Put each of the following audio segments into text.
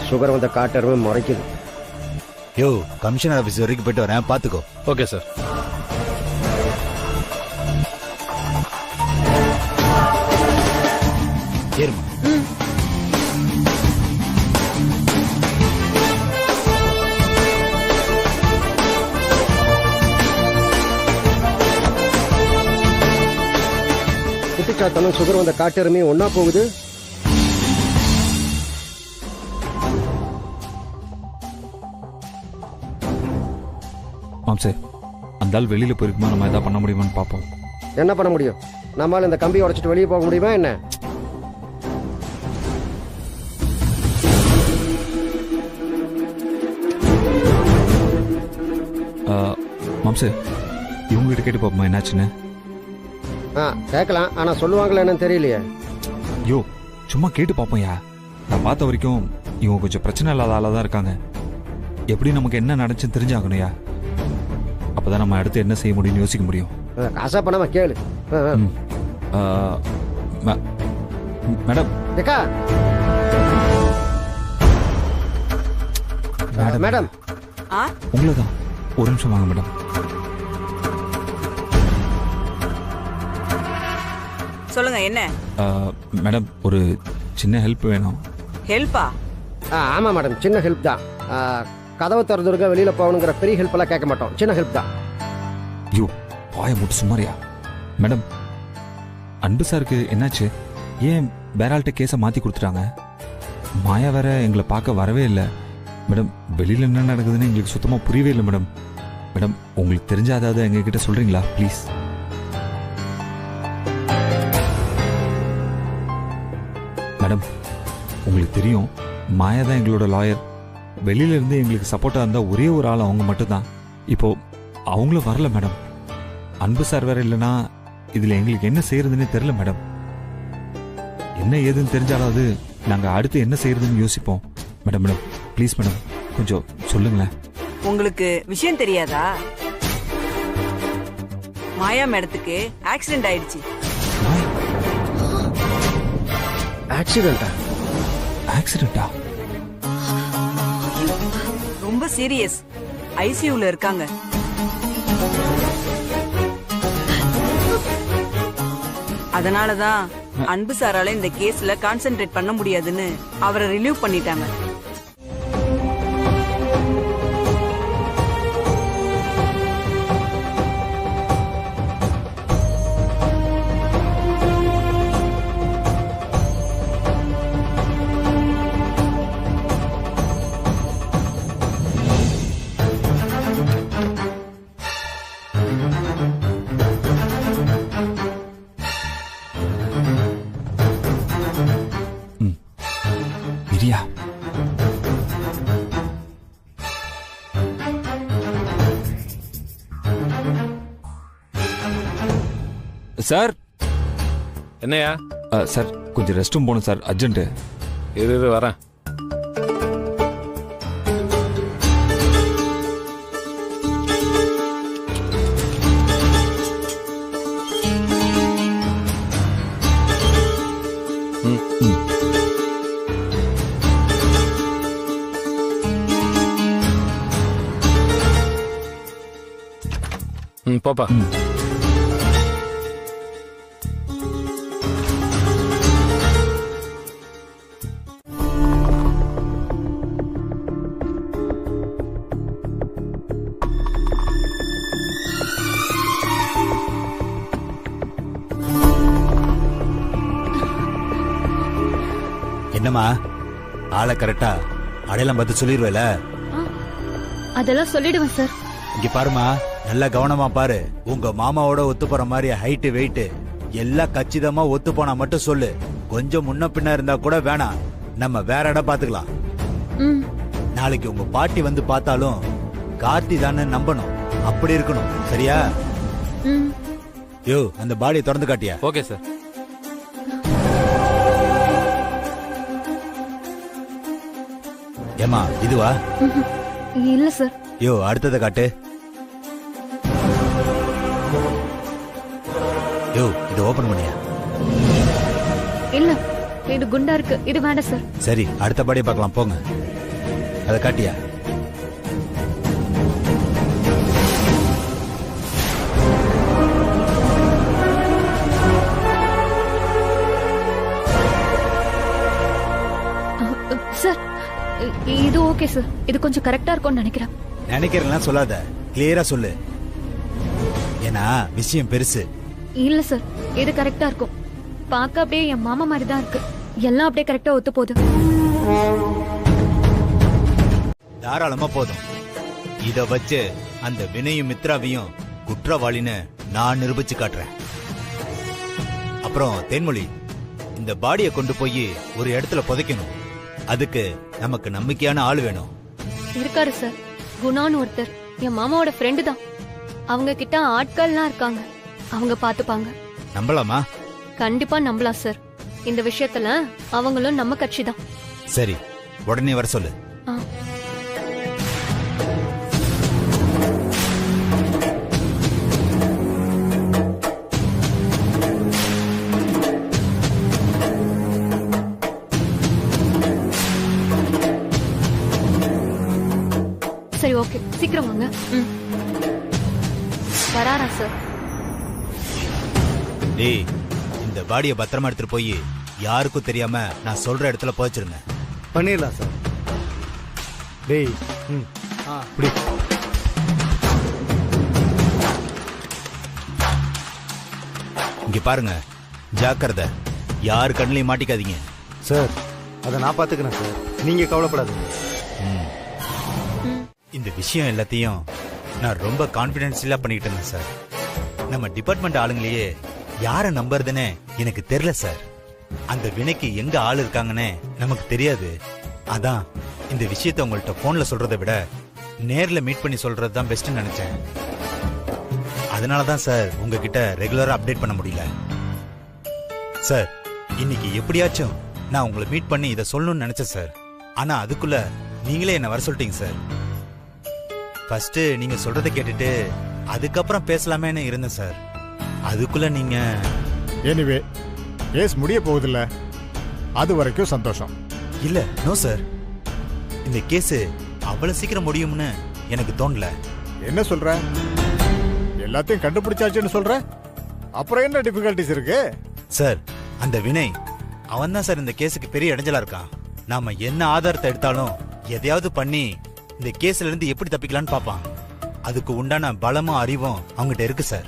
Sugar வந்த காட்டருமே முறைக்குது. யோ, commissioner office வரைக்கும் போயிட்டு வரேன், பாத்துக்கோ. Okay sir. ஏறுமா. குட்டிச்சாத்தாலும் சுகர் வந்த காட்டருமே ஒன்னா போகுது. மாம்சே, அந்த ஆள் வெளியில போயிருக்குமா, நம்ம எதாவது பண்ண முடியுமான்னு பார்ப்போம். என்ன பண்ண முடியும்? நம்மால இந்த கம்பியை உடைச்சிட்டு வெளியே போக முடியுமா என்ன? மாம்சே, இவங்க கிட்ட கேட்டு பார்ப்போமா என்னாச்சுன்னு? கேட்கலாம், ஆனா சொல்லுவாங்களா என்னன்னு தெரியலையே. யோ, சும்மா கேட்டு பார்ப்போம்யா. நான் பார்த்த வரைக்கும் இவங்க கொஞ்சம் பிரச்சனை இல்லாத ஆளாக தான் இருக்காங்க. எப்படி நமக்கு என்ன நடந்துச்சுன்னு தெரிஞ்சாகணும்யா. அப்பதான் நம்ம அடுத்து என்ன செய்ய முடியும்னு யோசிக்க முடியும். காசா பண்ணாம கேளு. மேடம். மேடம், உங்களதான். ஒரு நிமிஷம் வாங்க மேடம். சொல்லுங்க, என்ன மேடம்? ஒரு சின்ன ஹெல்ப் வேணும். ஹெல்ப்பா? ஆமா மேடம், சின்ன ஹெல்ப் தான். கதவை திறந்துருக்க, வெளியில போகணுங்கிற பெரிய ஹெல்ப் எல்லாம் கேட்க மாட்டோம், சின்ன ஹெல்ப் தான். ஐயோ, வாய மூட்டு சும்மாரியா. மேடம், அன்பு சாருக்கு என்னாச்சு? ஏன் வேற ஆள்கிட்ட கேஸை மாத்தி கொடுத்துட்டாங்க? மாயா வேற எங்களை பார்க்க வரவே இல்லை மேடம். வெளியில என்ன நடக்குதுன்னு எங்களுக்கு சுத்தமா புரியவே இல்லை மேடம். மேடம், உங்களுக்கு தெரிஞ்சாதாவது எங்ககிட்ட சொல்றீங்களா ப்ளீஸ்? மேடம், உங்களுக்கு தெரியும், மாயா தான் எங்களோட லாயர். வெளியில இருந்து எங்களுக்கு சப்போர்ட்டா இருந்தா ஒரே ஒரு ஆள் அவங்க மட்டும்தான். இப்போ அவங்களும் வரல மேடம். அன்பு சார் வேற இல்லைன்னா இதுல எங்களுக்கு என்ன செய்யறதுன்னு தெரியல மேடம். என்ன ஏதுன்னு தெரிஞ்சாலாவது நாங்க அடுத்து என்ன செய்யறதுன்னு யோசிப்போம். மேடம் மேடம் ப்ளீஸ் மேடம், கொஞ்சம் சொல்லுங்களேன். உங்களுக்கு விஷயம் தெரியாதா? மாயா மேடத்துக்கு ஆக்சிடென்ட் ஆயிடுச்சு. ஆக்சிடென்டா? ஆக்சிடென்டா? ரொம்ப சீரியஸ். ஐசியூல இருக்காங்க. அதனாலதான் அன்பு சாரால இந்த கேஸ்ல கான்சென்ட்ரேட் பண்ண முடியாதுன்னு அவரை ரிலீவ் பண்ணிட்டாங்க. சார். என்னையா? சார், கொஞ்சம் ரெஸ்ட் ரூம் போகணும் சார், அர்ஜென்ட். இரு வரேன். பாப்பா. என்னம்மா, ஆளை கரெக்டா அடையாளம் பார்த்து சொல்லிடுவேல? அதெல்லாம் சொல்லிடுவேன் சார். இங்க பாருமா, நல்லா கவனமா பாரு. உங்க மாமாவோட ஒத்து போற மாதிரி ஹைட்டு வெயிட் எல்லாம் கச்சிதமா ஒத்து போனா மட்டும் சொல்லு. கொஞ்சம் முன்ன பின்ன இருந்தா கூட வேணாம், நம்ம வேற இடம் பாத்துக்கலாம். நாளைக்கு உங்க பாட்டி வந்து பார்த்தாலும் கார்த்தி தானே நம்பணும், அப்படி இருக்கணும். சரியா? யோ, அந்த பாடியை திறந்து காட்டியா? Okay sir. ஏமா, இதுவா? இல்ல சார். யோ, அடுத்ததை காட்டு. யோ, இது ஓபன் பண்ணியா? இல்ல, இது குண்டா இருக்கு, இது வேண்டாம் சார். சரி, அடுத்த பாடியை பார்க்கலாம், போங்க. அதை காட்டியா? சார் இது ஓகே சார். இது கொஞ்சம் கரெக்டா இருக்கும்னு நினைக்கிறேன். நினைக்கிறேன் சொல்லாத, கிளியரா சொல்லு. ஏன்னா விஷயம் பெருசு. இல்ல சார், இது கரெக்டா இருக்கும். பார்க்க அப்படியே என் மாமா மாதிரி தான் இருக்கு. எல்லாம் அப்படியே கரெக்டா ஒத்து போகுது. தாராளமா போதும். இத வச்சு அந்த வினையும் மித்ராவையும் குற்றவாளின்னு நான் நிரூபிச்சு காட்டுறேன். அப்புறம் தேன்மொழி, இந்த பாடியை கொண்டு போய் ஒரு இடத்துல புதைக்கணும். அதுக்கு நமக்கு நம்பிக்கையான ஆள் வேணும். இருக்காரு சார், குணான்னு ஒருத்தர். என் மாமாவோட ஃப்ரெண்டு தான். அவங்க கிட்ட ஆட்கள்லாம் இருக்காங்க. அவங்க பாத்துப்பாங்க. நம்பலாமா? கண்டிப்பா நம்பலாம் சார். இந்த விஷயத்துல அவங்களும் நம்ம கட்சி தான். சரி, உடனே வர சொல்லு. ஆ. சரி, ஓகே, சீக்கிரம் வாங்க. வராரா சார்? டேய், இந்த பாடியை பத்திரமா எடுத்துட்டு போய் யாருக்கும் தெரியாம நான் சொல்ற இடத்துல புதைச்சிருங்க. பண்ணிடலாம் சார். டேய், இப்படி இங்க பாருங்க, ஜாக்கிரதை. யார் கண்ணிலையும் மாட்டிக்காதீங்க. சார், அதை நான் பாத்துக்கிறேன் சார், நீங்க கவலைப்படாதீங்க. இந்த விஷயம் எல்லாத்தையும் நான் ரொம்ப கான்பிடென்ஷியலா பண்ணிட்டு இருந்தேன் சார். நம்ம டிபார்ட்மெண்ட் ஆளுங்களையே யார நம்புறதுன்னு எனக்கு தெரியல சார். அந்த வினைக்கு எங்க ஆள் இருக்காங்கன்னு நமக்கு தெரியாது. அதான் இந்த விஷயத்தை உங்கள்ட்ட போன்ல சொல்றதை விட நேர்ல மீட் பண்ணி சொல்றது தான் பெஸ்ட்னு நினைச்சேன். அதனாலதான் சார் உங்ககிட்ட ரெகுலரா அப்டேட் பண்ண முடியல. சார், இன்னைக்கு எப்படியாச்சும் நான் உங்களை மீட் பண்ணி இதை சொல்லணும்னு நினைச்சேன் சார். ஆனா அதுக்குள்ள நீங்களே என்ன வர சொல்லிட்டீங்க சார். ஃபர்ஸ்ட் நீங்க சொல்றதை கேட்டுட்டு அதுக்கப்புறம் பேசலாமேன்னு இருந்தேன் சார். அதுக்குள்ள நீங்க எனிவே கேஸ் முடிய போகுதில்ல, அது வரைக்கும் சந்தோஷம். இல்ல. நோ சார், இந்த கேஸ் அவ்வளவு சீக்கிரம் முடியும்னு எனக்கு தோணல. என்ன சொல்ற? எல்லாத்தையும் கண்டுபிடிச்சாச்சுன்னு சொல்ற? அப்புறம் என்ன டிஃபிகல்டிஸ் இருக்கு? சார், அந்த வினை அவன் தான் சார் இந்த கேஸுக்கு பெரிய இடைஞ்சலா இருக்கான். நாம என்ன ஆதாரத்தை எடுத்தாலும் எதையாவது பண்ணி இந்த கேஸ்ல இருந்து எப்படி தப்பிக்கலான்னு பாப்பான். அதுக்கு உண்டான பலமும் அறிவும் அவங்ககிட்ட இருக்கு சார்.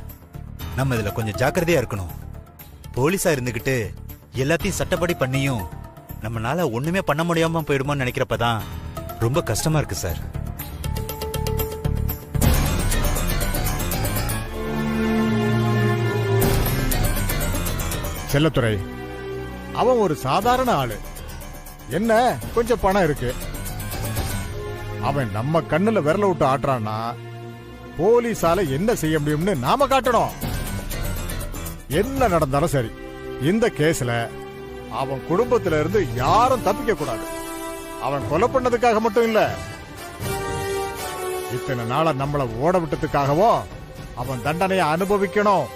நம்ம இதுல கொஞ்சம் ஜாக்கிரதையா இருக்கணும். போலீஸா இருந்துகிட்டு எல்லாத்தையும் சட்டப்படி பண்ணியும் நம்மளால ஒண்ணுமே பண்ண முடியாம போயிடுமோன்னு நினைக்கிறப்பதான் ரொம்ப கஷ்டமா இருக்கு சார். செல்லத்துறை, அவன் ஒரு சாதாரண ஆளு. என்ன கொஞ்சம் பணம் இருக்கு. அவன் நம்ம கண்ணுல விரல விட்டு ஆட்டுறான்னா போலீஸால என்ன செய்ய முடியும்னு நாம காட்டணும். என்ன நடந்தாலும் சரி, இந்த கேஸ்ல அவன் குடும்பத்தில இருந்து யாரும் தப்பிக்க கூடாது. அவன் கொலை பண்ணதுக்காக மட்டும் இல்ல, இத்தனை நாள நம்மள ஓட விட்டதுக்காகவும் அவன் தண்டனையை அனுபவிக்கணும்.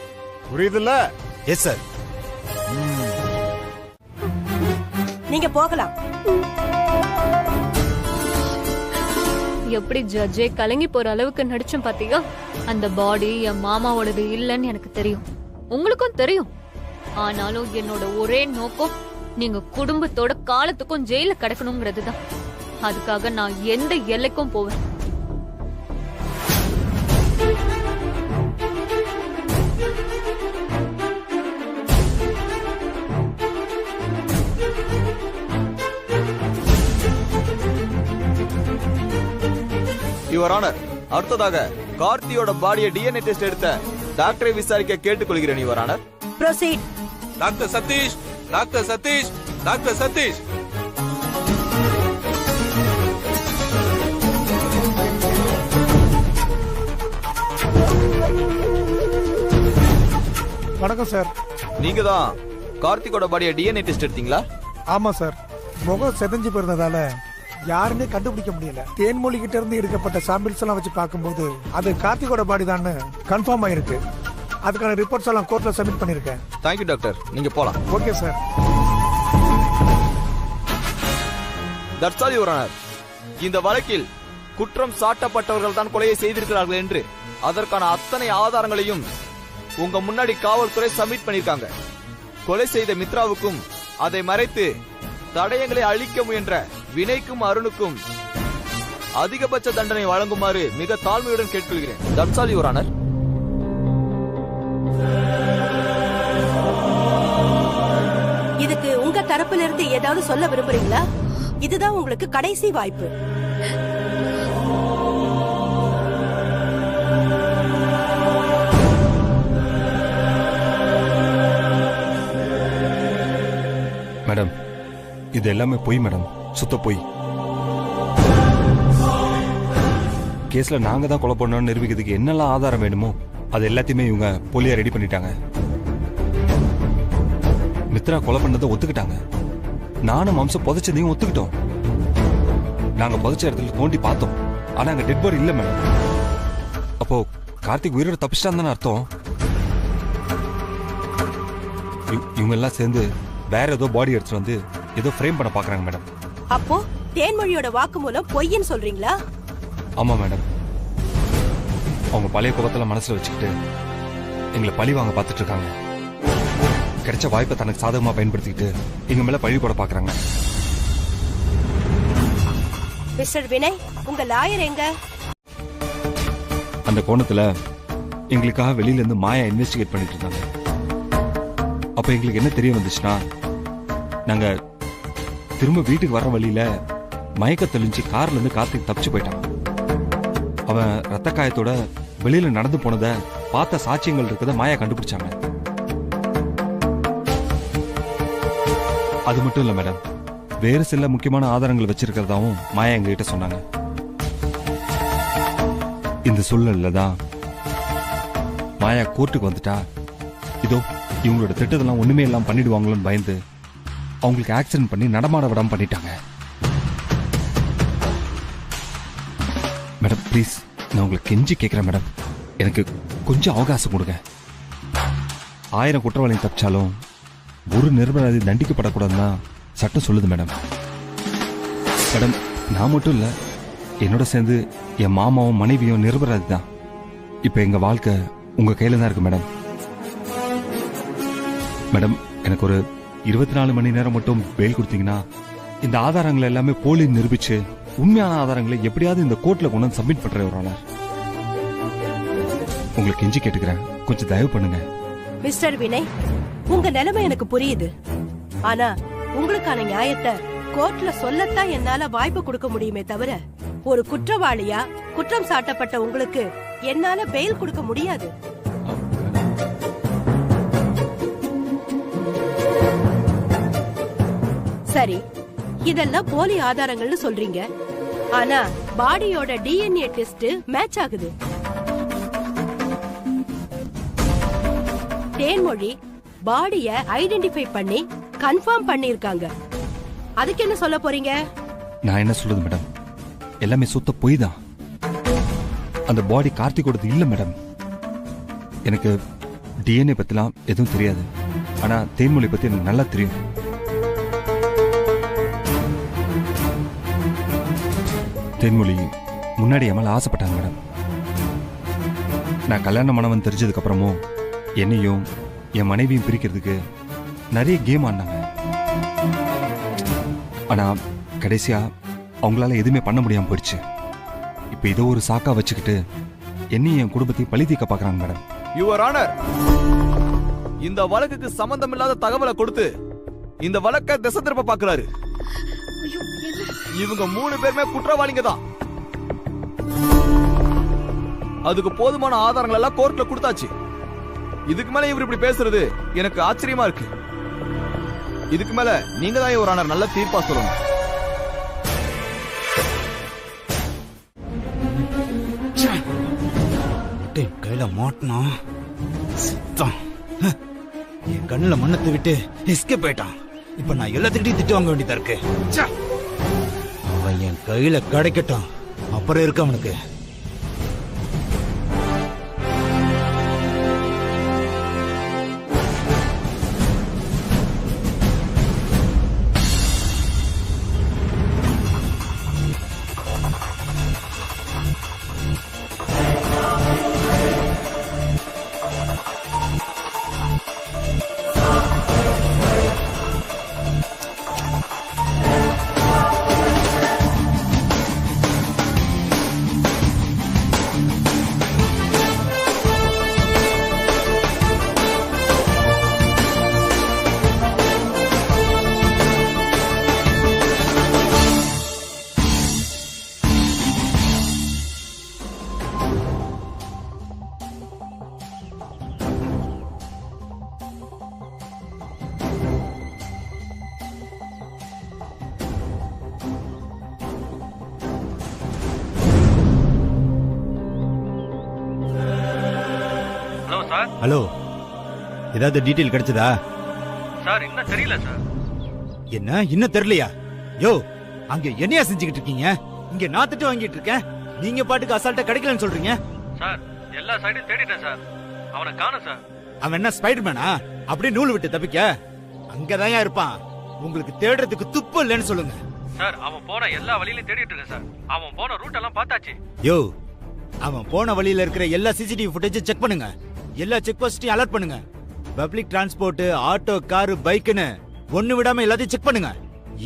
புரியுதுல்ல? Yes sir. நீங்க போகலாம். எப்படி ஜட்ஜே கலங்கி போற அளவுக்கு நடிச்சும் பாத்தீங்க. அந்த பாடி என் மாமாவோடது இல்லைன்னு எனக்கு தெரியும், உங்களுக்கும் தெரியும். ஆனாலும் என்னோட ஒரே நோக்கம் நீங்க குடும்பத்தோட காலத்துக்கும் ஜெயில கிடக்கணுங்கிறது தான். அதுக்காக நான் எந்த எல்லைக்கும் போவேன். யுவர் ஆனர், அடுத்ததாக கார்த்தியோட பாடியை டிஎன்ஏ டெஸ்ட் எடுத்த டாக்டரை விசாரிக்க கேட்டுக்கொள்கிறேன் your honour. Proceed. Doctor Satish, doctor Satish, doctor Satish. வணக்கம் சார். நீங்க தான் கார்த்திகோட பாடியை டிஎன்ஏ டெஸ்ட் எடுத்தீங்களா? ஆமா சார். முகம் செதஞ்சு போயிருந்ததால யாருன்னே கண்டுபிடிக்க முடியல. தேன்மொழி கிட்ட இருந்து எடுக்கப்பட்ட சாம்பிள்ஸ் எல்லாம் வச்சு பார்க்கும்போது அது கார்த்திகோட பாடி தான் கன்ஃபார்ம் ஆயிருக்கு. அதுக்கான ரிப்போர்ட்ஸ் எல்லாம் கோர்ட்ல சப்மிட் பண்ணிருக்கேன். தேங்க்யூ டாக்டர், நீங்க போலாம். Okay sir. That's all your honour. இந்த வழக்கில் குற்றம் சாட்டப்பட்டவர்கள் தான் கொலையை செய்திருக்கிறார்கள் என்று அதற்கான அத்தனை ஆதாரங்களையும் உங்க முன்னாடி காவல்துறை சப்மிட் பண்ணிருக்காங்க. கொலை செய்த மித்ராவுக்கும் அதை மறைத்து தடயங்களை அழிக்க முயன்ற வினைக்கும் அருணுக்கும் அதிகபட்ச தண்டனை வழங்குமாறு மிக தாழ்மையுடன் கேட்டுக்கொள்கிறேன். That's all your honour. இதுக்கு உங்க தரப்புல இருந்து ஏதாவது சொல்ல விரும்புறீங்களா? இதுதான் உங்களுக்கு கடைசி வாய்ப்பு. மேடம், இது எல்லாமே பொய் மேடம், சுத்த பொய். கேஸ்ல நாங்க தான் கொலை பண்ணோம்னு நிரூபிக்கிறதுக்கு என்னெல்லாம் ஆதாரம் வேணுமோ அது எல்லாத்தையுமே இவங்க போலியா ரெடி பண்ணிட்டாங்க. மித்ரா கொலை பண்ணதை ஒத்துக்கிட்டாங்க. நானும் வம்சம் புதைச்சதையும் ஒத்துக்கிட்டோம். நாங்க புதைச்ச இடத்துல தோண்டி பார்த்தோம். ஆனா அங்க டெட் பாடி இல்ல மேடம். அப்போ கார்த்திக் உயிரோட தப்பிச்சிட்டான் தானே அர்த்தம். இவங்க எல்லாம் சேர்ந்து வேற ஏதோ பாடி எடுத்துட்டு வந்து ஏதோ ஃப்ரேம் பண்ண பாக்குறாங்க மேடம். அப்போ தேன்மொழியோட வாக்குமூலம் பொய்ன்னு சொல்றீங்களா? ஆமா மேடம். அவங்க பழைய கோபத்துல மனசுல வச்சுக்கிட்டு எங்களை பழி வாங்க பார்த்துட்டு இருக்காங்க. கிடைச்ச வாய்ப்பை தனக்கு சாதகமா பயன்படுத்திக்கிட்டு எங்க மேல பழி போட பாக்குறாங்க. மிஸ்டர் வினய், உங்க லாயர் எங்க? அந்த கோணத்துல எங்களுக்காக வெளியில இருந்து மாயா இன்வெஸ்டிகேட் பண்ணிட்டு இருந்தாங்க. அப்ப எங்களுக்கு என்ன தெரிய வந்துச்சுன்னா, நாங்க திரும்ப வீட்டுக்கு வர்ற வழியில மயக்க தெளிஞ்சு கார்ல இருந்து கார்த்திக் தப்பிச்சு போயிட்டான். அவன் ரத்த காயத்தோட வெளியில நடந்து போனத பார்த்த சாட்சியங்கள் இருக்கத மாயா கண்டுபிடிச்சாங்க. அது மட்டும் இல்ல மேடம், வேறு சில முக்கியமான ஆதாரங்கள் வச்சிருக்கிறதாவும் மாயா எங்ககிட்ட சொன்னாங்க. இந்த சூழ்நிலையில தான் மாயா கோர்ட்டுக்கு வந்துட்டா இதோ இவங்களோட திட்டத்தெல்லாம் ஒண்ணுமே எல்லாம் பண்ணிடுவாங்களோன்னு பயந்து அவங்களுக்கு ஆக்சிடென்ட் பண்ணி நடமாட விடாம பண்ணிட்டாங்க. மேடம் ப்ளீஸ், நான் உங்களை கெஞ்சி கேட்கிறேன் மேடம், எனக்கு கொஞ்சம் அவகாசம் கொடுங்க. 1000 குற்றவாளியும் தப்பிச்சாலும் ஒரு நிரபராதி தண்டிக்கப்படக்கூடாதுன்னு சட்டம் சொல்லுது மேடம். மேடம், நான் மட்டும் இல்ல, என்னோட சேர்ந்து என் மாமாவும் மனைவியும் நிரபராதி தான். இப்ப எங்க வாழ்க்கை உங்க கையில தான் இருக்கு மேடம். மேடம், எனக்கு ஒரு 24 மணி நேரம் மட்டும் பெயில் கொடுத்தீங்கன்னா இந்த ஆதாரங்களை எல்லாமே போலி நிரூபிச்சு உண்மையான ஆதாரங்களை எப்படியாவது இந்த கோர்ட்ல கொண்டு வந்து சப்மிட் பண்ற ஒரு ஆளர். உங்களுக்கு கெஞ்சி கேட்டுக்கிறேன், கொஞ்சம் தயவு பண்ணுங்க. மிஸ்டர் வினய், உங்க நிலைமை எனக்கு புரியுது. ஆனா உங்களுக்கான நியாயத்தை கோர்ட்ல சொல்லத்தான் என்னால வாய்ப்பு கொடுக்க முடியுமே தவிர, ஒரு குற்றவாளியா குற்றம் சாட்டப்பட்ட உங்களுக்கு என்னால பெயில் கொடுக்க முடியாது. சரி, இதெல்லாம் போலி ஆதாரங்கள்னு சொல்றீங்க. ஆனா பாடியோட டிஎன்ஏ டெஸ்ட் மேட்ச் ஆகுது. தேன்மொழி பாடிய ஐடென்டிஃபை பண்ணி கன்ஃபார்ம் பண்ணிருக்காங்க. அதுக்கு என்ன சொல்ல போறீங்க? நான் என்ன சொல்றது மேடம், எல்லாமே சுத்த பொய் தான். அந்த பாடி கார்த்திகோடது இல்ல மேடம். எனக்கு டிஎன்ஏ பத்திலாம் எதுவும் தெரியாது. ஆனா தேன்மொழி பத்தி எனக்கு நல்லா தெரியும். தேன்மொழி முன்னாடி என் மேல ஆசைப்பட்டாங்க மேடம். நான் கல்யாணம் மனவன் தெரிஞ்சதுக்கு அப்புறமும் என்னையும் என் மனைவியும் பிரிக்கிறதுக்கு நிறைய கேம் ஆடினாங்க. ஆனா கடைசியா அவங்களால எதுவுமே பண்ண முடியாம போயிடுச்சு. இப்ப இதோ ஒரு சாக்கா வச்சுக்கிட்டு என்னையும் என் குடும்பத்தையும் பழி தீர்க்க பாக்குறாங்க மேடம். யுவர் ஆனர், இந்த வழக்குக்கு சம்பந்தம் இல்லாத தகவலை கொடுத்து இந்த வழக்கை திசை திருப்ப பாக்குறாரு. இவங்க 3 பேருமே குற்றவாளிங்க தான். அதுக்கு போதுமான ஆதாரங்கள் எல்லாம் கோர்ட்ல கொடுத்தாச்சு. இதுக்கு மேல இவர் இப்படி பேசுறது எனக்கு ஆச்சரியமா இருக்கு. இதுக்கு மேல நீங்க தான் யுவர் ஆனர் நல்ல தீர்ப்பா சொல்லணும். கையில மாட்டினா சுத்தம். என் கண்ணுல மண்ணத்தை விட்டு எஸ்கேப் போயிட்டான். இப்ப நான் எல்லாத்துக்கிட்டையும் திட்டு வாங்க வேண்டியதா இருக்கு. அவன் என் கையில கிடைக்கட்டும், அப்புறம் இருக்கு அவனுக்கு. ஹலோ, ஏதாவது டீட்டெயில் கிடைச்சதா? சார் இன்னும் தெரியல சார். என்ன இன்னும் தெரியலையா? யோ, அங்க என்னையா செஞ்சுக்கிட்டு இருக்கீங்க? இங்க நான் திட்டு வாங்கிட்டு இருக்கேன், நீங்க பாட்டுக்கு அசால்ட்டா கிடைக்கலன்னு சொல்றீங்க. சார் எல்லா சைடும் தேடிட்டேன் சார், அவனை காணோம் சார். அவன் என்ன ஸ்பைடர்மேனா அப்படியே நூல் விட்டு தப்பிக்க? அங்கதான் இருப்பான். உங்களுக்கு தேடுறதுக்கு துப்பு இல்லைன்னு சொல்லுங்க. சார் அவன் போன எல்லா வழியிலும் தேடிட்டு இருக்கேன் சார். அவன் போன ரூட் எல்லாம் பார்த்தாச்சு. யோ, அவன் போன வழியில இருக்கிற எல்லா சிசிடிவி ஃபுட்டேஜ் செக் பண்ணுங்க. எல்லா செக் போஸ்டையும் அலர்ட் பண்ணுங்க. பப்ளிக் டிரான்ஸ்போர்ட், ஆட்டோ, கார், பைக்னு ஒண்ணு விடாம எல்லாத்தையும் செக் பண்ணுங்க.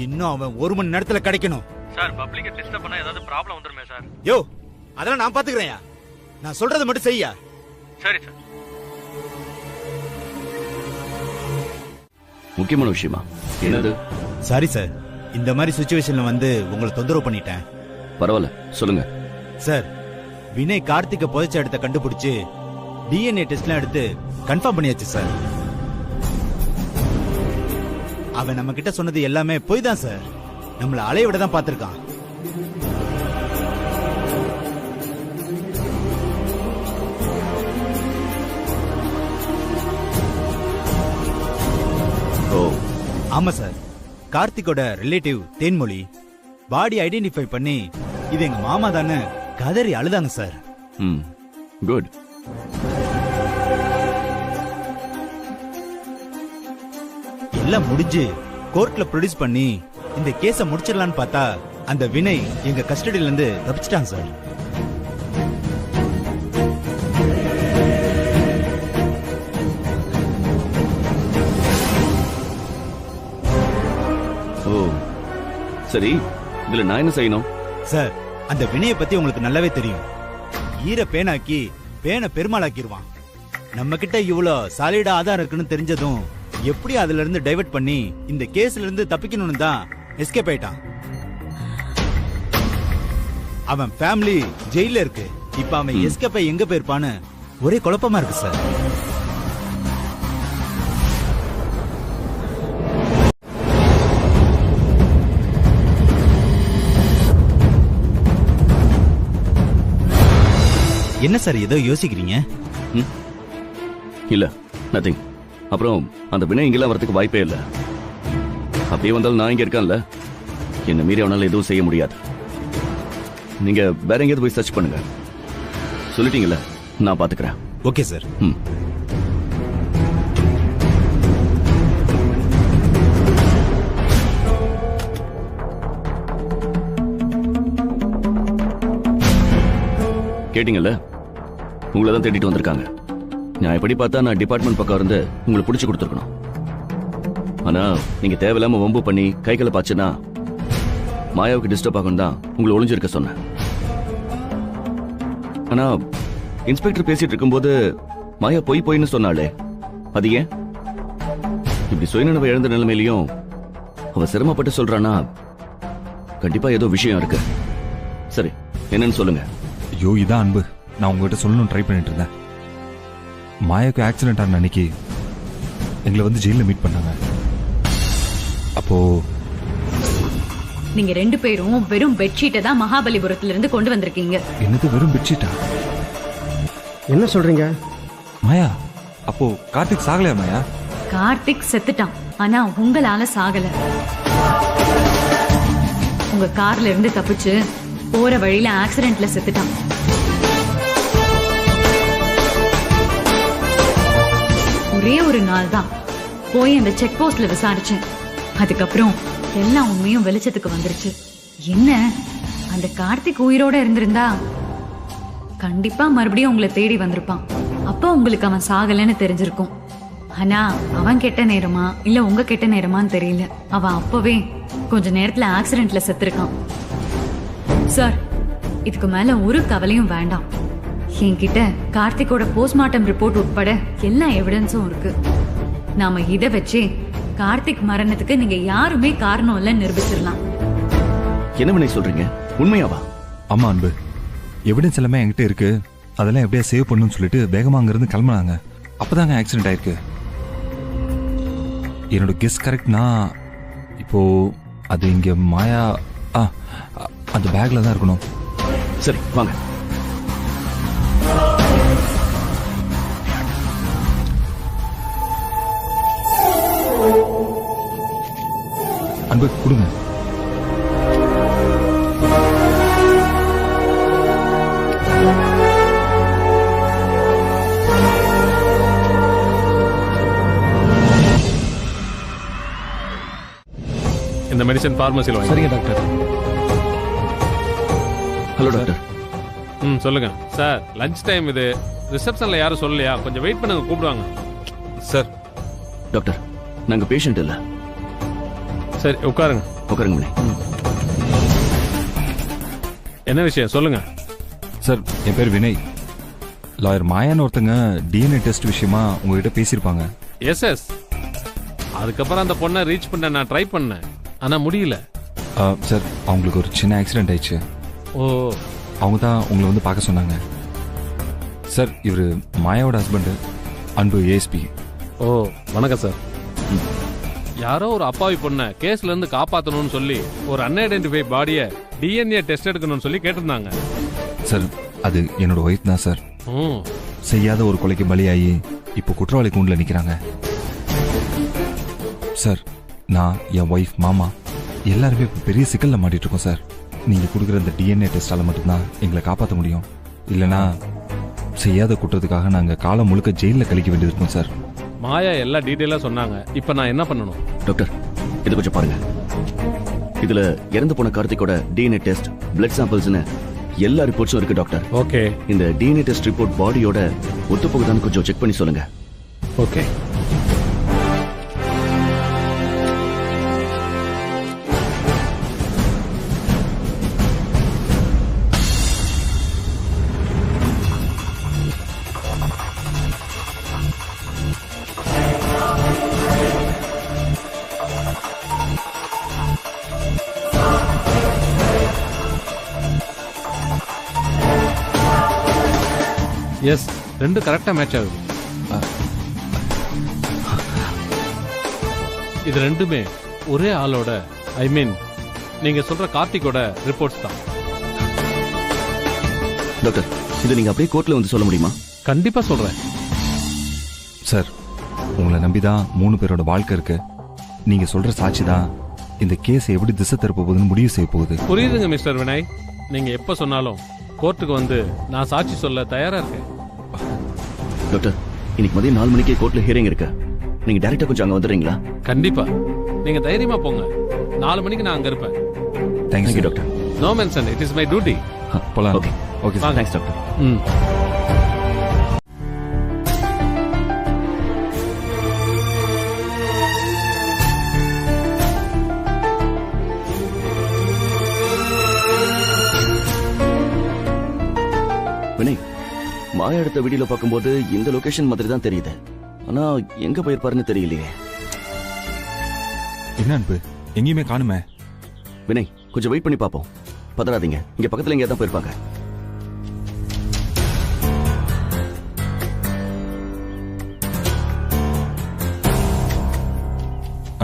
இன்னும் அவன் 1 மணி நேரத்துல கிடைக்கணும். சார் பப்ளிக் டிஸ்டர்ப் பண்ணா ஏதாவது ப்ராப்ளம் வந்துருமே சார். யோ, அதெல்லாம் நான் பாத்துக்கிறேன். நான் சொல்றதை மட்டும் செய்யா. சரி சார். முக்கியமான விஷயமா? என்னது? சாரி சார், இந்த மாதிரி சிச்சுவேஷன்ல வந்து உங்களை தொந்தரவு பண்ணிட்டேன். பரவாயில்ல, சொல்லுங்க சார். வினய் கார்த்திகை புதைச்ச இடத்தை கண்டுபிடிச்சு டிஎன்ஏ டெஸ்ட்லாம் எடுத்து கன்ஃபார்ம் பண்ணியாச்சு சார். அவன் நம்ம கிட்ட சொன்னது எல்லாமே போய் தான் சார். நம்மள அலைய விட தான் பார்த்திருக்கான். ஆமா சார், கார்த்திகோட ரிலேட்டிவ் தேன்மொழி பாடி ஐடென்டிஃபை பண்ணி இது எங்க மாமா தானே கதறி அழுதாங்க சார். குட். எல்லாம் முடிஞ்சு கோர்ட்ல ப்ரொடியூஸ் பண்ணி இந்த கேஸ முடிச்சிடலான்னு பார்த்தா அந்த வினய் எங்க கஸ்டடியில இருந்து தப்பிச்சிட்டாங்க சார். ஓ சரி, இதுல நான் என்ன செய்யணும்? சார், அந்த வினய பத்தி உங்களுக்கு நல்லாவே தெரியும். ஈர பேனாக்கி பேனை பெருமாளாக்கிடுவான். நம்ம கிட்ட இவ்வளவு சாலிடா ஆதாரம் இருக்குன்னு தெரிஞ்சதும் எப்படி அதுல இருந்து டைவர்ட் பண்ணி இந்த கேஸ்ல இருந்து தப்பிக்கணும்னு தான் எஸ்கேப் ஆயிட்டான். அவன் ஃபேமிலி ஜெயில இருக்கு. இப்ப அவன் எஸ்கேப் ஆகி எங்க போயிருப்பான்னு ஒரே குழப்பமா இருக்கு சார். என்ன சார் ஏதோ யோசிக்கிறீங்க? இல்ல, நதிங். அப்புறம் அந்த வினய் இங்கெல்லாம் வரதுக்கு வாய்ப்பே இல்ல. அப்படியே வந்தாலும் நான் இங்க இருக்கேன்ல, என்ன மீறி அவனால எதுவும் செய்ய முடியாது. நீங்க வேற எங்கேயாவது போய் சர்ச் பண்ணுங்க. சொல்லிட்டீங்கல்ல, நான் பாத்துக்கிறேன். Okay sir. கேட்டீங்கல்ல, உங்களை தான் தேடிட்டு வந்திருக்காங்க. நான் எப்படி பார்த்தா நான் டிபார்ட்மெண்ட் பக்கம் இருந்து உங்களை பிடிச்சு கொடுத்துருக்கணும். ஆனா நீங்க தேவையில்லாம வம்பு பண்ணி கைகளை பாச்சுன்னா மாயாவுக்கு டிஸ்டர்ப் ஆகும் தான் உங்களை ஒளிஞ்சிருக்க சொன்னேன். ஆனா இன்ஸ்பெக்டர் பேசிட்டு இருக்கும்போது மாயா பொய்ன்னு சொன்னாலே, அது ஏன்? இப்படி சுயநினைவு இழந்த நிலைமையிலையும் அவ சிரமப்பட்டு சொல்றானா, கண்டிப்பா ஏதோ விஷயம் இருக்கு. சரி, என்னன்னு சொல்லுங்க. ஐயோ, இதான் அன்பு. நான் உங்ககிட்ட சொல்லணும்னு ட்ரை பண்ணிட்டு இருந்தேன். மாயாவுக்கு ஆக்சிடென்ட் ஆன அன்னைக்கு எங்களை வந்து ஜெயிலில் மீட் பண்ணாங்க. அப்போ நீங்க 2 பேரும் வெறும் பெட்ஷீட்டை தான் மகாபலிபுரத்துல இருந்து கொண்டு வந்திருக்கீங்க. என்னது வெறும் பெட்ஷீட்டா? என்ன சொல்றீங்க? மாயா, அப்போ கார்த்திக் சாகலையா? மாயா, கார்த்திக் செத்துட்டான், ஆனா உங்களால சாகல. உங்க கார்ல இருந்து தப்பிச்சு போற வழியில ஆக்சிடென்ட்ல செத்துட்டான். ஒரே ஒரு நாள் தான் போய் அந்த செக் போஸ்ட்ல விசாரிச்சேன். அதுக்கப்புறம் எல்லா உண்மையும் வெளிச்சத்துக்கு வந்துருச்சு. என்ன, அந்த கார்த்திக் உயிரோட இருந்திருந்தா கண்டிப்பா மறுபடியும் உங்களை தேடி வந்திருப்பான். அப்ப உங்களுக்கு அவன் சாகலன்னு தெரிஞ்சிருக்கும். ஆனா அவன் கெட்ட நேரமா இல்ல உங்க கெட்ட நேரமான்னு தெரியல. அவன் அப்பவே கொஞ்ச நேரத்துல ஆக்சிடென்ட்ல செத்துருக்கான். சார், இதுக்கு மேல ஒரு கவலையும் வேண்டாம். என்கிட்ட கார்த்திகோட போஸ்ட்மார்ட்டம் ரிப்போர்ட் உட்பட எல்லா எவிடன்ஸும் இருக்கு. நாம இதை வச்சு கார்த்திக் மரணத்துக்கு நீங்க யாருமே காரணம் இல்ல நிரூபிச்சிடலாம். என்ன பண்ணி சொல்றீங்க? உண்மையாவா? ஆமா அன்பு, எவிடன்ஸ் எல்லாமே என்கிட்ட இருக்கு. அதெல்லாம் எப்படியா சேவ் பண்ணுன்னு சொல்லிட்டு வேகமா அங்கிருந்து கிளம்புனாங்க. அப்பதாங்க ஆக்சிடென்ட் ஆயிருக்கு. என்னோட கெஸ் கரெக்ட்னா இப்போ அது இங்க மாயா அந்த பேக்ல தான் இருக்கணும். சரி, வாங்க. அன்பு கொடுங்க. இந்த மெடிசன் பார்மசியில் வாங்க. சரிங்க டாக்டர். Hello doctor. சொல்லுங்க சார். லஞ்ச் டைம் இது. ரிசப்ஷன்ல யாரும் சொல்லலையா? கொஞ்சம் வெயிட் பண்ணுங்க, கூப்பிடுவாங்க. சார். டாக்டர், நாங்க பேஷண்ட் இல்ல. சரி உட்காருங்க. உட்காருங்க. என்ன விஷயம் சொல்லுங்க. சார், என் பேர் வினய். லாயர் மாயான்னு ஒருத்தங்க டிஎன்ஏ டெஸ்ட் விஷயமா உங்ககிட்ட பேசியிருப்பாங்க. எஸ். அதுக்கப்புறம் அந்த பொண்ணை ரீச் பண்ண நான் ட்ரை பண்ணேன், ஆனா முடியல. சார், அவங்களுக்கு ஒரு சின்ன ஆக்சிடென்ட் ஆயிடுச்சு. ஓ. அவங்க தான் உங்களை வந்து பார்க்க சொன்னாங்க. சார், இவர் மாயாவோட ஹஸ்பண்ட், அன்பு ஏஎஸ்பி. ஓ வணக்கம் சார். யாரோ ஒரு அப்பாவி பொண்ணை கேஸ்ல இருந்து காப்பாற்றணும்னு சொல்லி ஒரு அன்ஐடென்டிஃபை பாடியை டிஎன்ஏ டெஸ்ட் எடுக்கணும்னு சொல்லி கேட்டிருந்தாங்க. சார், அது என்னோட ஒய்ஃப் தான் சார். செய்யாத ஒரு கொலைக்கு பலியாகி இப்போ குற்றவாளி கூண்டில் நிற்கிறாங்க. சார், நான், என் ஒய்ஃப், மாமா எல்லாருமே இப்போ பெரிய சிக்கலில் மாட்டிட்டு இருக்கோம் சார். நீங்கள் கொடுக்குற இந்த டிஎன்ஏ டெஸ்டால் மட்டும்தான் எங்களை காப்பாற்ற முடியும். இல்லைனா செய்யாத குற்றத்துக்காக நாங்கள் காலம் முழுக்க ஜெயிலில் கழிக்க வேண்டியது இருக்கும் சார். மாயா எல்லா டீட்டெயிலாக சொன்னாங்க. இப்போ நான் என்ன பண்ணணும்? டாக்டர், இது கொஞ்சம் பாருங்க. இதுல இறந்து போன கார்த்திகோட டிஎன்ஏ டெஸ்ட், பிளட் சாம்பிள்ஸ்னு எல்லா ரிப்போர்ட்ஸும் இருக்கு டாக்டர். ஓகே. இந்த டிஎன்ஏ டெஸ்ட் ரிப்போர்ட் பாடியோட ஒத்துப்போகுதான்னு கொஞ்சம் செக் பண்ணி சொல்லுங்க. ஓகே. எஸ், ரெண்டு கரெக்டா மேட்ச் ஆகுது. இது ரெண்டுமே ஒரே ஆளோட, ஐ மீன் நீங்க சொல்ற கார்த்திகோட ரிப்போர்ட்ஸ் தான். டாக்டர், இது நீங்க அப்படியே கோர்ட்ல வந்து சொல்ல முடியுமா? கண்டிப்பா சொல்றேன் சார். உங்களை நம்பிதான் 3 பேரோட வாழ்க்கை இருக்கு. நீங்க சொல்ற சாட்சி தான் இந்த கேஸ் எப்படி திசை திருப்ப போகுதுன்னு முடிவு செய்ய போகுது. புரியுதுங்க மிஸ்டர் வினய். நீங்க எப்ப சொன்னாலும் கோர்ட்டுக்கு வந்து நான் சாட்சி சொல்ல தயாரா இருக்கேன். டாக்டர், இன்னைக்கு மதியம் 4 மணிக்கு கோர்ட்ல ஹியரிங் இருக்கு. நீங்க டைரக்டா கொஞ்சம் அங்க வந்துடுறீங்களா? கண்டிப்பா. நீங்க தைரியமா போங்க. 4 மணிக்கு நான் அங்க இருப்பேன். Thank you doctor. No mention, it is my duty. போலாம். Okay. Okay sir. Thanks doctor. Vinay, Maya எடுத்த வீடியோல பார்க்கும்போது இந்த லொகேஷன் மாதிரி தான் தெரியுது. ஆனா எங்க போயிருப்பாருன்னு தெரியலையே. என்ன அன்பு, எங்கேயுமே காணுமே. வினய், கொஞ்சம் வெயிட் பண்ணி பார்ப்போம். பதறாதீங்க, இங்க பக்கத்துல எங்கேயா தான் போயிருப்பாங்க.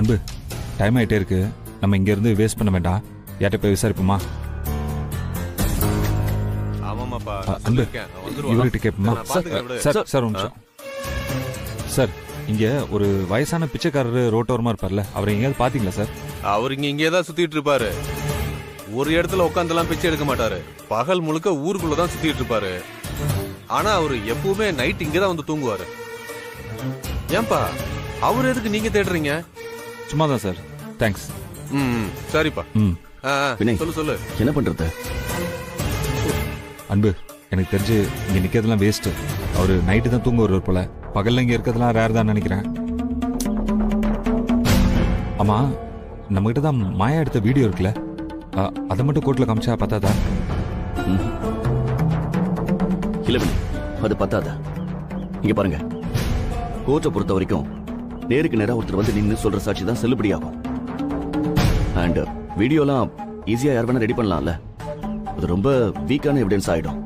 அன்பு, டைம் ஆயிட்டே இருக்கு. நம்ம இங்க இருந்து வேஸ்ட் பண்ண வேண்டாம். யார்கிட்ட போய் விசாரிப்போமா? அன்பு, இவர்கிட்ட கேட்போமா? சார், ஒரு நிமிஷம். சார், இங்க ஒரு வயசான பிச்சைக்காரரு ரோட்டோரமா இருப்பார்ல, அவரை எங்கேயாவது பாத்தீங்களா சார்? அவர் இங்கேதான் சுத்திட்டு இருப்பாரு. ஒரு இடத்துல உட்காந்துலாம் பிச்சை எடுக்க மாட்டாரு. பகல் முழுக்க ஊருக்குள்ளதான் சுத்திட்டு இருப்பாரு. ஆனா அவரு எப்பவுமே நைட் இங்கதான் வந்து தூங்குவாரு. ஏன்பா, அவர் எதுக்கு நீங்க தேடுறீங்க? சும்மாதான் சார். தேங்க்ஸ். சரிப்பா. சொல்லு. என்ன பண்றது? அன்பு, எனக்கு தெரிஞ்சு இங்க நிக்கிறதுலாம் வேஸ்ட். அவரு நைட்டு தான் தூங்க வருவார் போல. பகல்ல இங்க இருக்கிறதுலாம் ரேர் தான் நினைக்கிறேன். ஆமா, நம்ம கிட்ட தான் மாயா எடுத்த வீடியோ இருக்குல்ல, அதை மட்டும் கோர்ட்ல காமிச்சா பத்தாதா? இல்ல, அது பத்தாதா? இங்க பாருங்க, கோர்ட்டை பொறுத்த வரைக்கும் நேருக்கு நேரா ஒருத்தர் வந்து நின்று சொல்ற சாட்சி தான் செல்லுபடியாகும். அண்ட் வீடியோலாம் ஈஸியா யார் வேணா ரெடி பண்ணலாம்ல. அது ரொம்ப வீக்கான எவிடன்ஸ் ஆயிடும்.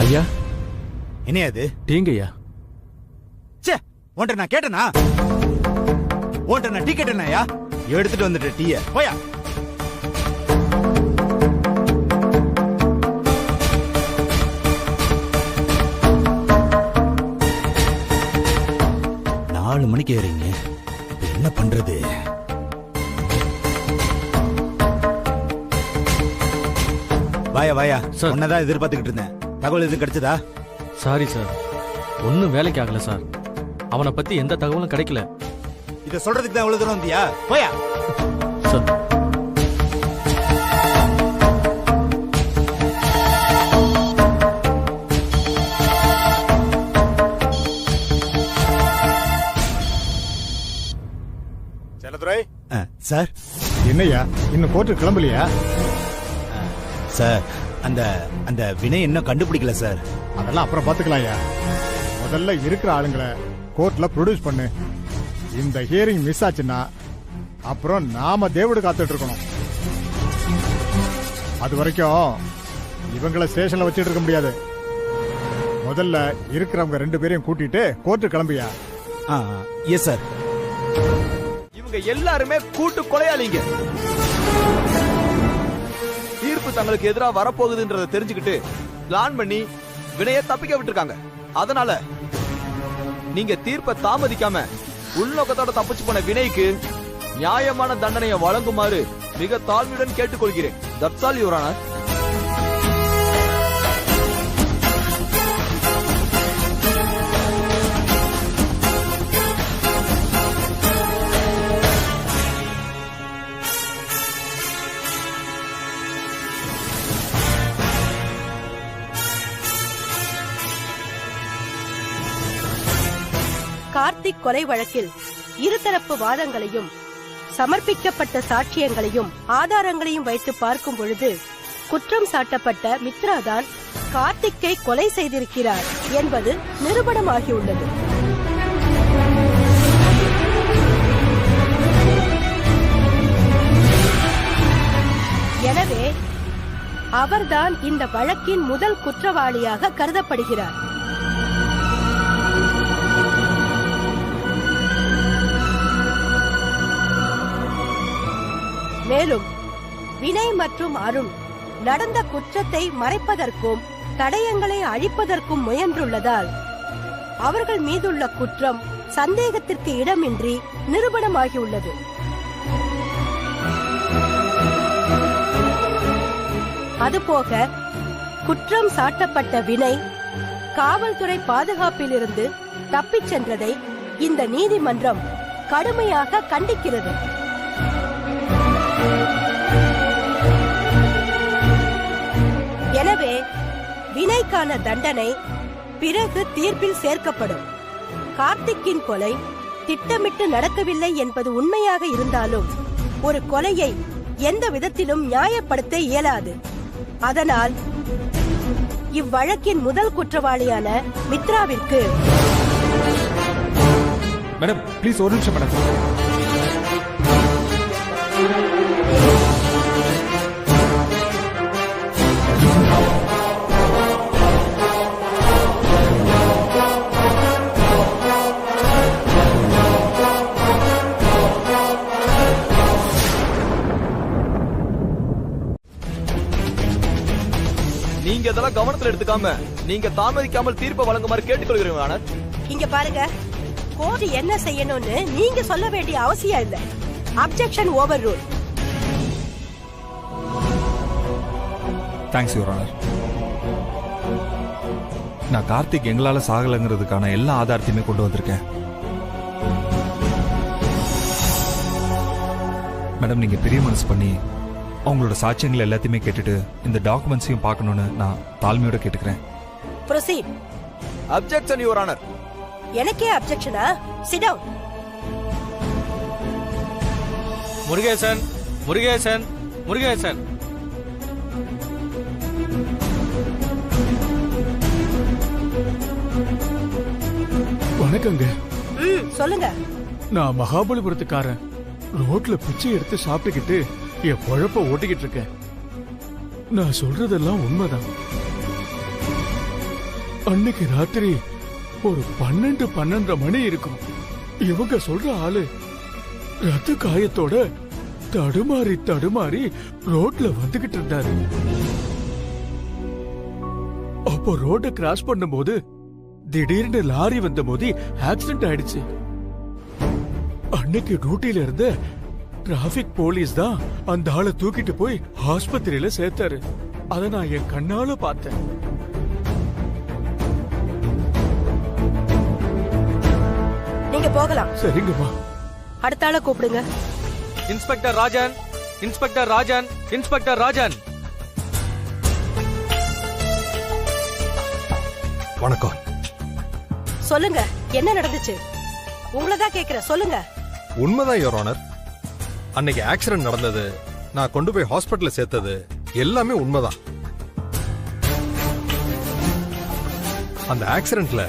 ஐயா, என்ன அது? டீங்கய்யா. சே, உன்ட்ட நான் கேட்டனா? உன்ட்ட நான் டீ கேட்டேனாயா? எடுத்துட்டு வந்துட்ட டீய. போயா. 4 மணிக்கு ஏறீங்க, என்ன பண்றது? வாயா வாயா, உன்னதான் எதிர்பார்த்துக்கிட்டு இருந்தேன். தகவல் எதுவும் கிடைச்சதா? சாரி சார், ஒன்னும் வேலைக்கு ஆகல சார். அவனை பத்தி எந்த தகவலும் கிடைக்கல. இத சொல்றதுக்கு தான் இவ்வளவு தூரம் வந்தியா? போயா சார். செல்லதுரை சார். என்னையா இன்னும் கோர்ட்டு கிளம்பலையா? சார், அந்த அந்த வினய் இன்னும் கண்டுபிடிக்கல சார். அதெல்லாம் அப்புறம் பாத்துக்கலாம்யா. முதல்ல இருக்கிற ஆளுங்களை கோர்ட்ல ப்ரொடியூஸ் பண்ணு. இந்த ஹியரிங் மிஸ் ஆச்சுன்னா அப்புறம் நாம தேவடு காத்துட்டு இருக்கணும். அது வரைக்கும் இவங்களை ஸ்டேஷன்ல வச்சுட்டு இருக்க முடியாது. முதல்ல இருக்கிறவங்க 2 பேரையும் கூட்டிட்டு கோர்ட்டு கிளம்பியா? Yes sir. இவங்க எல்லாருமே கூட்டு கொலையாளிங்க. தீர்ப்பு தங்களுக்கு எதிராக வரப்போகுதுன்றதை தெரிஞ்சுக்கிட்டு பிளான் பண்ணி வினைய தப்பிக்க விட்டுருக்காங்க. அதனால நீங்க தீர்ப்பை தாமதிக்காம உள்நோக்கத்தோட தப்பிச்சு போன வினைக்கு நியாயமான தண்டனையை வழங்குமாறு மிக தாழ்மையுடன் கேட்டுக்கொள்கிறேன். That's all your honour. Karthik கொலை வழக்கில் இருதரப்பு வாதங்களையும் சமர்ப்பிக்கப்பட்ட சாட்சியங்களையும் ஆதாரங்களையும் வைத்து பார்க்கும் பொழுது குற்றம் சாட்டப்பட்ட மித்ராதான் கார்த்திக்கை கொலை செய்திருக்கிறார் என்பது நிரூபணமாகியுள்ளது. எனவே அவர்தான் இந்த வழக்கின் முதல் குற்றவாளியாக கருதப்படுகிறார். மேலும் வினய் மற்றும் அருண் நடந்த குற்றத்தை மறைப்பதற்கும் தடயங்களை அழிப்பதற்கும் முயன்றுள்ளதால் அவர்கள் மீதுள்ள குற்றம் சந்தேகத்திற்கு இடமின்றி நிரூபணமாகியுள்ளது. அதுபோக குற்றம் சாட்டப்பட்ட வினய் காவல்துறை பாதுகாப்பிலிருந்து தப்பிச் சென்றதை இந்த நீதிமன்றம் கடுமையாக கண்டிக்கிறது. எனவே வினைக்கான தண்டனை பிறகு தீர்ப்பில் சேர்க்கப்படும். கார்த்திக்கின் கொலை திட்டமிட்டு நடக்கவில்லை என்பது உண்மையாக இருந்தாலும் ஒரு கொலையை எந்த விதத்திலும் நியாயப்படுத்த இயலாது. அதனால் இவ்வழக்கின் முதல் குற்றவாளியான மித்ராவிற்கு மேடம் ப்ளீஸ் ஒரு நிமிஷம் மேடம். நீங்க இதெல்லாம் கவனத்துல எடுத்துக்காம நீங்க தாமதிக்காமல் தீர்ப்பை வழங்குமாறு கேட்டுக்கொள்கிறேன் ஆனர். இங்க பாருங்க, கோர்ட் என்ன செய்யணும்னு நீங்க சொல்ல வேண்டிய அவசியம் இல்லை. Objection over rule. Thanks your honour. நான் கார்த்திக் எங்களால சாகலங்கிறதுக்கான எல்லா ஆதாரத்தையுமே கொண்டு வந்திருக்கேன். மேடம், நீங்க பெரிய மனசு பண்ணி அவங்களோட சாட்சியங்கள் எல்லாத்தையுமே கேட்டுட்டு இந்த டாக்குமெண்ட்ஸையும் பார்க்கணும்னு நான் தாழ்மையோட கேட்டுக்கிறேன். ப்ரொசீட். Objection your honour. எனக்கே அப்ஜெக்ஷனா? Sit down. முருகேசன், முருகேசன், முருகேசன். வணக்கங்க. சொல்லுங்க. நான் மகாபலிபுரத்துக்காரன். ரோட்ல பிச்சை எடுத்து சாப்பிட்டுக்கிட்டு என் பொழப்ப ஓட்டிக்கிட்டு இருக்கேன். நான் சொல்றதெல்லாம் உண்மைதான். அன்னைக்கு ராத்திரி ஒரு 12-12:30 மணி இருக்கும். இவங்க சொல்ற ஆளு ரத்த காயத்தோட தடுமாறி தடுமாறி ரோட்ல வந்துகிட்டு இருந்தாரு. அப்போ ரோட கிராஸ் பண்ணும்போது திடீர்னு லாரி வந்த போது ஆக்சிடென்ட் ஆயிடுச்சு. அன்னைக்கு டியூட்டில இருந்த டிராபிக் போலீஸ் தான் அந்த ஆளை தூக்கிட்டு போய் ஆஸ்பத்திரியில சேர்த்தாரு. அத நான் என் கண்ணால பார்த்தேன். நீங்க போகலாம். சரிங்கம்மா. அடுத்த ஆளை கூப்பிடுங்க. Inspector Rajan, inspector Rajan, inspector Rajan. வணக்கம். சொல்லுங்க, என்ன நடந்துச்சு? உங்களை தான் கேக்குறேன், சொல்லுங்க. உண்மைதான் யுவர் ஆனர். அன்னைக்கு ஆக்சிடென்ட் நடந்தது, நான் கொண்டு போய் ஹாஸ்பிட்டல்ல சேர்த்தது எல்லாமே உண்மைதான். அந்த ஆக்சிடென்ட்ல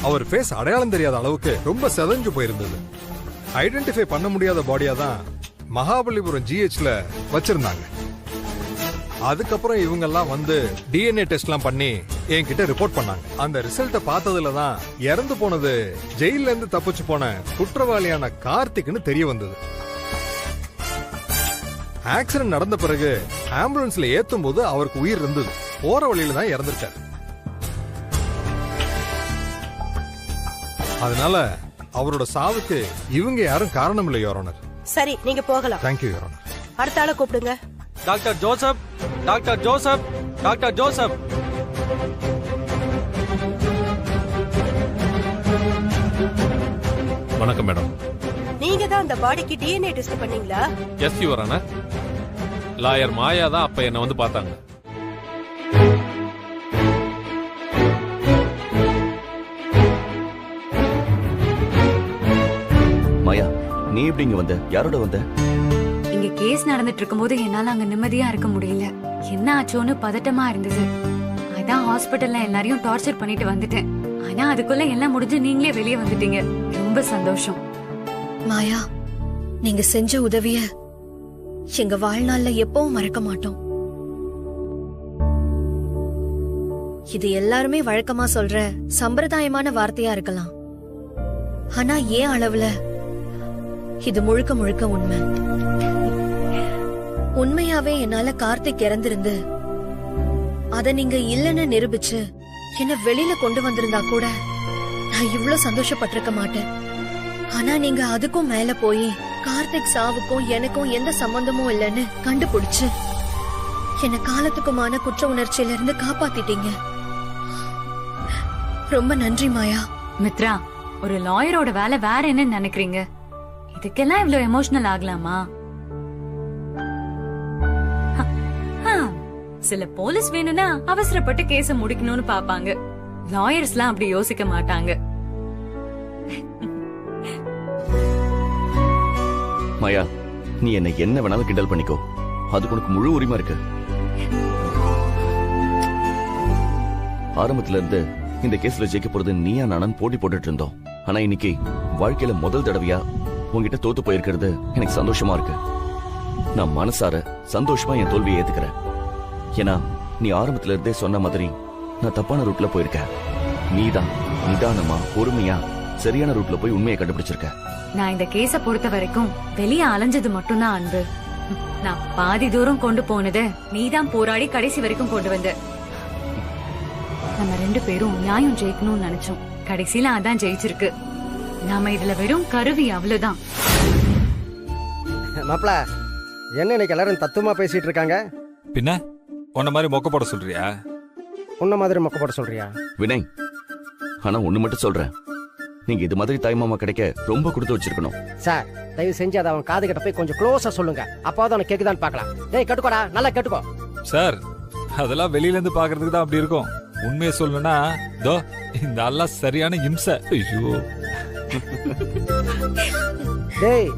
அவர் ஃபேஸ் அடையாளம் தெரியாத அளவுக்கு ரொம்ப செதஞ்சு போயிருந்தது. ஐடென்டிஃபை பண்ண முடியாத பாடியா தான் மகாபலிபுரம் ஜிஹெச்ல வச்சிருந்தாங்க. அதுக்கப்புறம் இவங்க எல்லாம் வந்து டிஎன்ஏ டெஸ்ட்லாம் பண்ணி என்கிட்ட ரிப்போர்ட் பண்ணாங்க. அந்த ரிசல்ட்டை பார்த்ததுல தான் இறந்து போனது ஜெயில இருந்து தப்பிச்சு போன குற்றவாளியான கார்த்திக்னு தெரிய வந்தது. ஆக்சிடென்ட் நடந்த பிறகு ஆம்புலன்ஸ்ல ஏத்தும் போது அவருக்கு உயிர் இருந்தது. போற வழியில தான் இறந்துட்டார். அதனால அவரோட சாவுக்கு இவங்க யாரும் காரணம் இல்லை யுவர் ஆனர். சரி, நீங்க போகலாம். Thank you your honour. அடுத்த ஆளை கூப்பிடுங்க. Doctor Joseph, doctor Joseph, doctor Joseph. வணக்கம் மேடம். நீங்க தான் அந்த பாடிக்கு டிஎன்ஏ டெஸ்ட் பண்ணீங்களா? Yes your honour. லாயர் மாயா தான் அப்ப என்ன வந்து பார்த்தாங்க. மாயா, நீ எப்படி இங்க வந்த? யாரோட வந்த? இங்க கேஸ் நடந்துட்டு இருக்கும்போது என்னால அங்க நிம்மதியா இருக்க முடியல. என்ன ஆச்சோன்னு பதட்டமா இருந்தது. அதான் ஹாஸ்பிட்டல்ல எல்லாரையும் டார்ச்சர் பண்ணிட்டு வந்துட்டேன். ஆனா அதுக்குள்ள எல்லாம் முடிஞ்சு நீங்களே வெளியே வந்துட்டீங்க. ரொம்ப சந்தோஷம். மாயா, நீங்க செஞ்ச உதவிய எங்க வாழ்நாள்ல எப்பவும் மறக்க மாட்டோம். இது எல்லாருமே வழக்கமா சொல்ற சம்பிரதாயமான வார்த்தையா இருக்கலாம். ஆனா ஏன் அளவுல இது முழுக்க முழுக்க உண்மை. உண்மையாவே என்னால கார்த்திக் இறந்திருந்து அத நீங்க இல்லன்னு நிரூபிச்சு என்ன வெளியில கொண்டு வந்திருந்தா கூட நான் இவ்ளோ சந்தோஷப்பட்டிருக்க மாட்டேன். ஆனா நீங்க அதுக்கும் மேல போய் கார்த்திக் சாவுக்கும் எனக்கும் எந்த சம்பந்தமும் இல்லைன்னு கண்டுபிடிச்சு என்ன காலத்துக்குமான குற்ற உணர்ச்சியில இருந்து காப்பாத்திட்டீங்க. ரொம்ப நன்றி மாயா. மித்ரா, ஒரு லாயரோட வேலை வேற என்ன நினைக்கிறீங்க? இதுக்கெல்லாம் இவ்வளவு எமோஷனல் ஆகலாமா? சில போலீஸ் வேணும்னா அவசரப்பட்டு கேஸ முடிக்கணும்னு பாப்பாங்க. லாயர்ஸ்லாம் அப்படி யோசிக்க மாட்டாங்க. மாயா, நீ என்ன என்ன வேணாலும் கிண்டல் பண்ணிக்கோ. அதுக்கு உனக்கு முழு உரிமை இருக்கு. ஆரம்பத்துல இருந்து இந்த கேஸ்ல ஜெயிக்க போறது நீயா நானும் போட்டி போட்டுட்டு இருந்தோம். ஆனா இன்னைக்கு வாழ்க்கையில முதல் தடவையா உங்ககிட்ட தோத்து போயிருக்கிறது எனக்கு சந்தோஷமா இருக்கு. நான் மனசார சந்தோஷமா என் தோல்வியை ஏத்துக்கிறேன். ஏன்னா நீ ஆரம்பத்துல இருந்தே சொன்ன மாதிரி நான் தப்பான ரூட்ல போயிருக்கேன். நீதான் நிதானமா பொறுமையா சரியான ரூட்ல போய் உண்மையை கண்டுபிடிச்சிருக்க. நான் இந்த கேஸ பொறுத்த வரைக்கும் வெளியே அலைஞ்சது மட்டும்தான் அன்பு. நான் பாதி தூரம் கொண்டு போனது நீதான் போராடி கடைசி வரைக்கும் கொண்டு வந்த. நம்ம 2 பேரும் நியாயம் ஜெயிக்கணும்னு நினைச்சோம். கடைசியில அதான் ஜெயிச்சிருக்கு. நாம இதுல வெறும் கருவி, அவ்வளவுதான். மாப்ள, என்ன இன்னைக்கு எல்லாரும் தத்துவமா பேசிட்டு இருக்காங்க? பின்ன உன்ன மாதிரி மொக்க போட சொல்றியா? உன்ன மாதிரி மொக்க போட சொல்றியா? வினய், ஆனா ஒண்ணு மட்டும் சொல்றேன். நீங்க இது மாதிரி தாய்மாமா கிடைக்க ரொம்ப கொடுத்து வச்சிருக்கணும். சார், தயவு செஞ்சு அதை அவன் காது கிட்ட போய் கொஞ்சம் க்ளோஸா சொல்லுங்க. அப்போதான் அவனை கேக்குதான்னு பார்க்கலாம். டேய் கேட்டுக்கோடா, நல்லா கேட்டுக்கோ. சார், அதெல்லாம் வெளியில இருந்து பாக்குறதுக்கு தான் அப்படி இருக்கும். உண்மையை சொல்லணும்னா தோ இந்த அல்ல சரியான இம்சை. ஐயோ டேய்,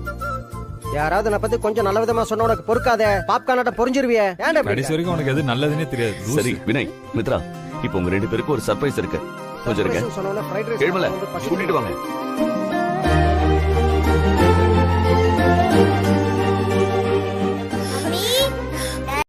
யாராவது நான் பத்தி கொஞ்சம் நல்ல விதமா சொன்ன உனக்கு பொறுக்காதே. பாப்கார்னாட்ட பொறிஞ்சிருவியே. கடைசி வரைக்கும் உனக்கு எது நல்லதுன்னே தெரியாது. சரி வினய், மித்ரா, இப்போ உங்க 2 பேருக்கு ஒரு சர்ப்ரைஸ் இருக்கு. கொஞ்சம் இருக்க. கூட்டிட்டு வாங்க.